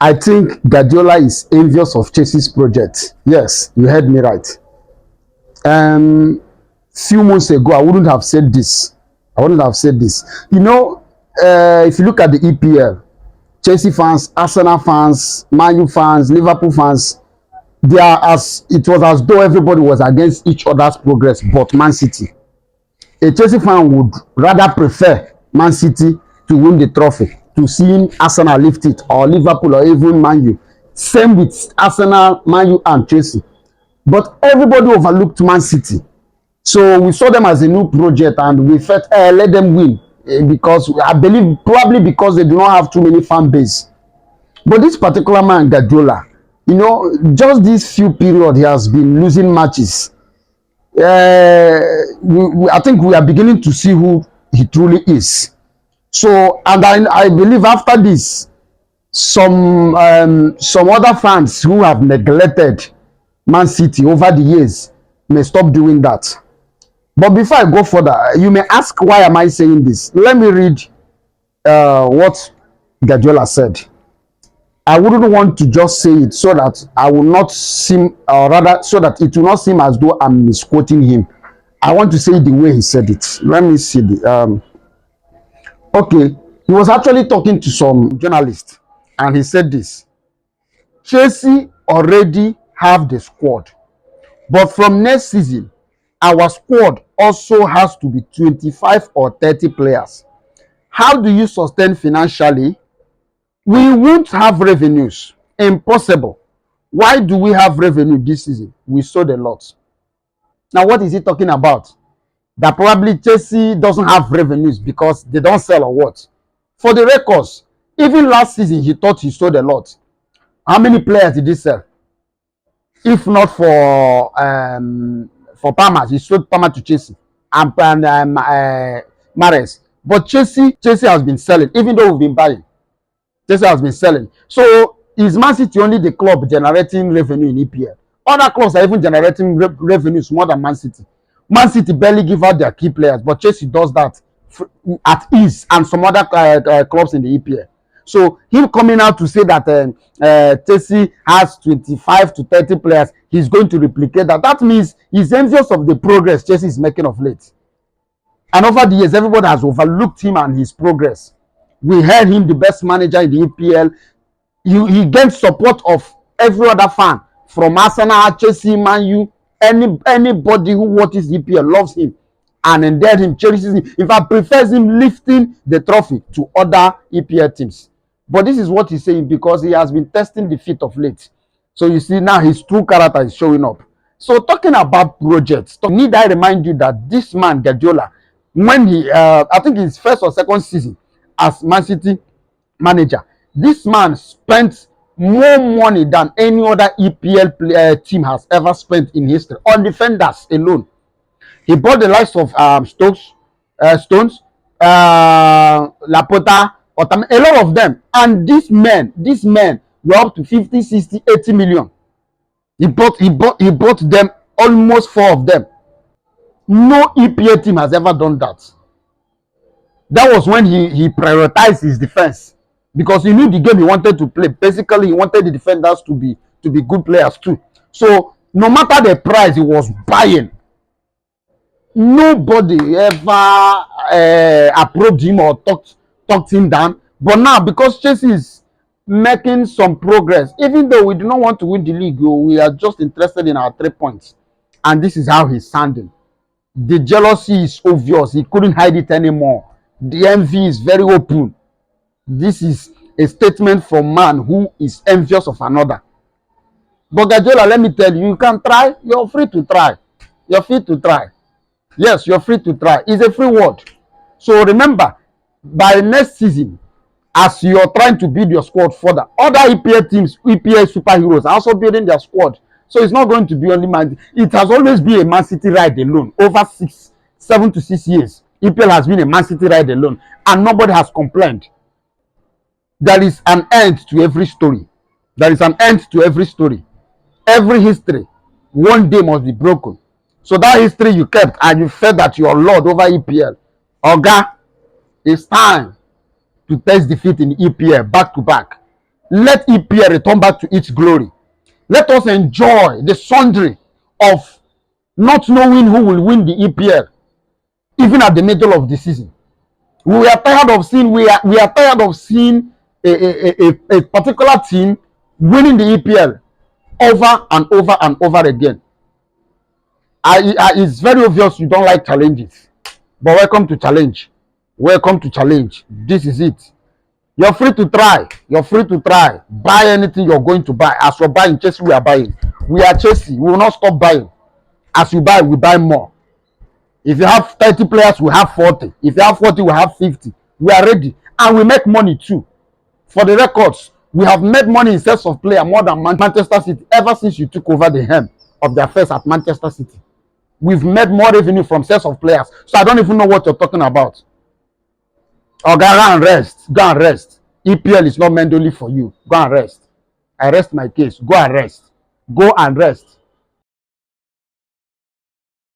I think Guardiola is envious of Chelsea's project. Yes, you heard me right. Few months ago, I wouldn't have said this. I wouldn't have said this. You know, if you look at the EPL, Chelsea fans, Arsenal fans, Man U fans, Liverpool fans, they are as it was as though everybody was against each other's progress, but Man City. A Chelsea fan would rather prefer Man City to win the trophy to seeing Arsenal lift it, or Liverpool, or even Man U. Same with Arsenal, Man U, and Chelsea. But everybody overlooked Man City. So we saw them as a new project and we felt, let them win. Because I believe probably because they do not have too many fan base. But this particular man, Guardiola, you know, just this few period he has been losing matches. I think we are beginning to see who he truly is. So, and I believe after this, some other fans who have neglected Man City over the years may stop doing that. But before I go further, you may ask, why am I saying this? Let me read what Guardiola said. I wouldn't want to just say it so that I will not seem, or rather, so that it will not seem as though I'm misquoting him. I want to say it the way he said it. Let me see the. Okay, he was actually talking to some journalists, and he said this: Chelsea already have the squad, but from next season, our squad also has to be 25 or 30 players. How do you sustain financially? We won't have revenues. Impossible. Why do we have revenue this season? We sold a lot. Now, what is he talking about? That probably Chelsea doesn't have revenues because they don't sell, or what? For the records, even last season, he thought he sold a lot. How many players did he sell? If not for Palmer, he sold Palmer to Chelsea and Mahrez. But Chelsea has been selling, even though we've been buying. Chelsea has been selling. So is Man City only the club generating revenue in EPL? Other clubs are even generating revenues more than Man City. Man City barely give out their key players, but Chelsea does that at ease, and some other clubs in the EPL. So him coming out to say that Chelsea has 25 to 30 players, he's going to replicate that. That means he's envious of the progress Chelsea is making of late. And over the years, everybody has overlooked him and his progress. We heard him the best manager in the EPL. He gained support of every other fan, from Arsenal, Chelsea, Man U. Anybody who watches the EPL loves him and endeared him, cherishes him. In fact, prefers him lifting the trophy to other EPL teams. But this is what he's saying because he has been testing the feet of late. So you see now his true character is showing up. So talking about projects, need I remind you that this man, Guardiola, when he, I think his first or second season as Man City manager, this man spent more money than any other EPL team has ever spent in history on defenders alone. He bought the likes of Stones, Laporta, a lot of them. And these men were up to 50, 60, 80 million. He bought them, almost 4 of them. No EPL team has ever done that. That was when he prioritized his defense, because he knew the game he wanted to play. Basically, he wanted the defenders to be good players too. So no matter the price he was buying, nobody ever approved him or talked him down. But now, because Chelsea is making some progress, even though we do not want to win the league, we are just interested in our 3 points. And this is how he's sounding. The jealousy is obvious. He couldn't hide it anymore. The envy is very open. This is a statement from a man who is envious of another. But Guardiola, let me tell you, you can try. You're free to try. You're free to try. Yes, you're free to try. It's a free word. So remember, by next season, as you're trying to build your squad further, other EPL teams, EPL superheroes are also building their squad. So it's not going to be only Man. It has always been a Man City ride alone. Over 7 to 6 years, EPL has been a Man City ride alone, and nobody has complained. There is an end to every story. There is an end to every story. Every history, one day must be broken. So that history you kept and you felt that you are Lord over EPL. Oga, it's time to test defeat in EPL back to back. Let EPL return back to its glory. Let us enjoy the sundry of not knowing who will win the EPL, even at the middle of the season. We are tired of seeing tired of seeing a particular team winning the EPL over and over and over again. It's very obvious you don't like challenges, but welcome to challenge. Welcome to challenge. This is it. You're free to try. You're free to try. Buy anything you're going to buy. As we're buying Chelsea, we are buying. We are Chelsea. We will not stop buying. As you buy, we buy more. If you have 30 players, we have 40. If you have 40, we have 50. We are ready. And we make money too. For the records, we have made money in sales of player more than Manchester City ever since you took over the helm of the affairs at Manchester City. We've made more revenue from sales of players. So I don't even know what you're talking about. Oh, go and rest. Go and rest. EPL is not meant only for you. Go and rest. I rest my case. Go and rest. Go and rest.